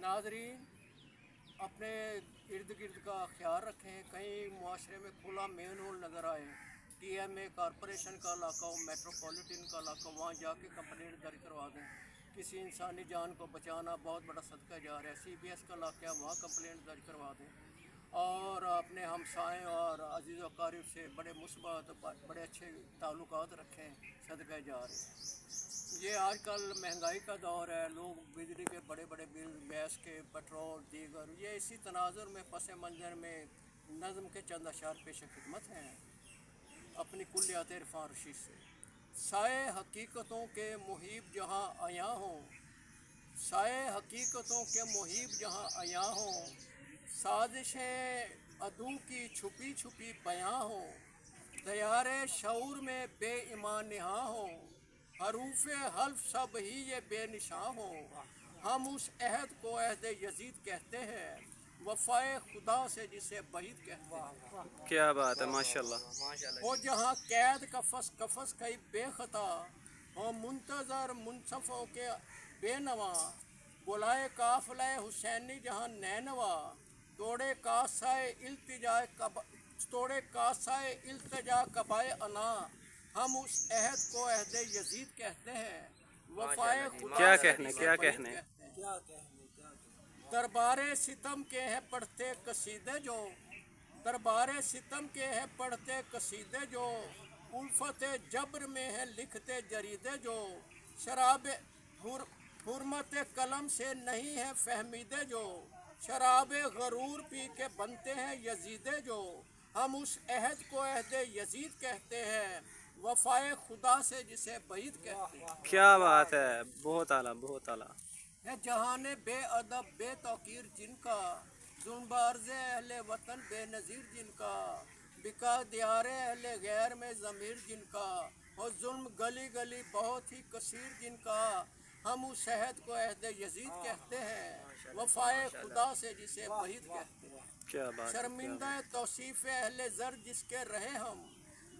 नाजरीन, अपने इर्द गिर्द का ख्याल रखें। कहीं मुआशरे में खुला मेन होल नज़र आए, TMA कॉरपोरेशन का इलाका हो, मेट्रोपॉलिटन का इलाका, वहाँ जाके कंप्लेंट दर्ज करवा दें। किसी इंसानी जान को बचाना बहुत बड़ा सदका जा रहा है। CBS का इलाका है, वहाँ कंप्लेंट दर्ज करवा दें और अपने हमसाएँ और अजीज़ व अकारिब से बड़े मुस्बत बड़े अच्छे ताल्लुकात रखें, सदका जा रहे हैं। ये आजकल महंगाई का दौर है, लोग बिजली के बड़े बड़े बिल, गैस के, पेट्रोल, दीगर, ये इसी तनाजुर में पस मंज़र में नज़म के चंद अशार पेश खिदमत हैं अपनी कुल्लियात इरफान रशीद से। साए हकीकतों के मुहीब जहाँ आया हों, साए हकीकतों के मुहीब जहाँ आया हों, साजिशें अदू की छुपी छुपी बयां हों, तैयारे शऊर में बेईमान निहा हों, हरूफ हल्फ सब ही ये बेनिशां हों। हम उस अहद को अहद यजीद कहते हैं, वफ़ाए खुदा से जिसे बहीद कहते हैं। क्या बात है, माशाल्लाह। वो जहाँ कैद कफस कई बेखता हो, मुंतज़र मुनसफ़ों के बेनवा, बुलाए काफ़िला हुसैनी जहाँ नैनवा, तोड़े कासाए इल्तिजा कबाए अना। हम उस अहद को अहद यजीद कहते हैं, वफ़ाए खुदा क्या से कहने, जिसे क्या बहीद कहने। कहते हैं। दरबारे सितम के हैं पढ़ते कसीदे जो, दरबारे सितम के हैं पढ़ते कसीदे जो, उल्फत जब्र में है लिखते जरीदे जो, शराब हुर्मत कलम से नहीं है फहमीदे जो, शराब गरूर पी के बनते हैं यजीदे जो। हम उस अहद को अहद यजीद कहते हैं, वफ़ाए खुदा से जिसे बहीद कहते हैं। क्या बात है, बहुत आला, बहुत आला। है जहाने बेअदब बेतौकीर जिनका, जुल्मबाज़े अहले वतन बेनज़ीर जिनका, बिका दियारे अहले गैर में ज़मीर जिनका, और जुल्म गली गली बहुत ही कसीर जिनका। हम उस शहद को अहद यजीद कहते हैं, वफ़ाए खुदा से जिसे बहीद कहते हैं। क्या बात है, शर्मिंदा तौसीफ़ अहले ज़र जिसके रहे हम,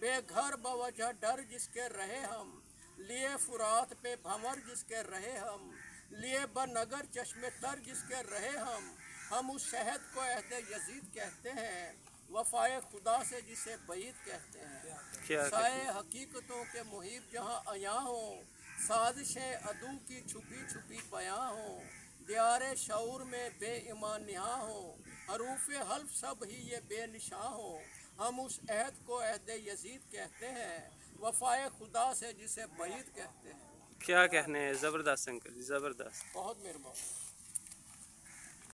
बेघर बवजह डर जिसके रहे हम, लिए फुरात पे भंवर जिसके रहे हम, लिए बनगर चश्मे तर जिसके रहे हम उस शहद को अहद यजीद कहते हैं, वफ़ाए खुदा से जिसे बईद कहते हैं। साए हकीकतों के मुहीब जहाँ आया हों, साजिशें अदू की छुपी छुपी बयां हों, दियारे शऊर में बेईमान निहा हों, हरूफ हल्फ सब ही ये बेनिशां हों। हम उस अहद को अहद यजीद कहते हैं, वफ़ाए खुदा से जिसे बईद कहते हैं। क्या कहने, ज़बरदस्त अंकल, ज़बरदस्त। बहुत मेहरबान।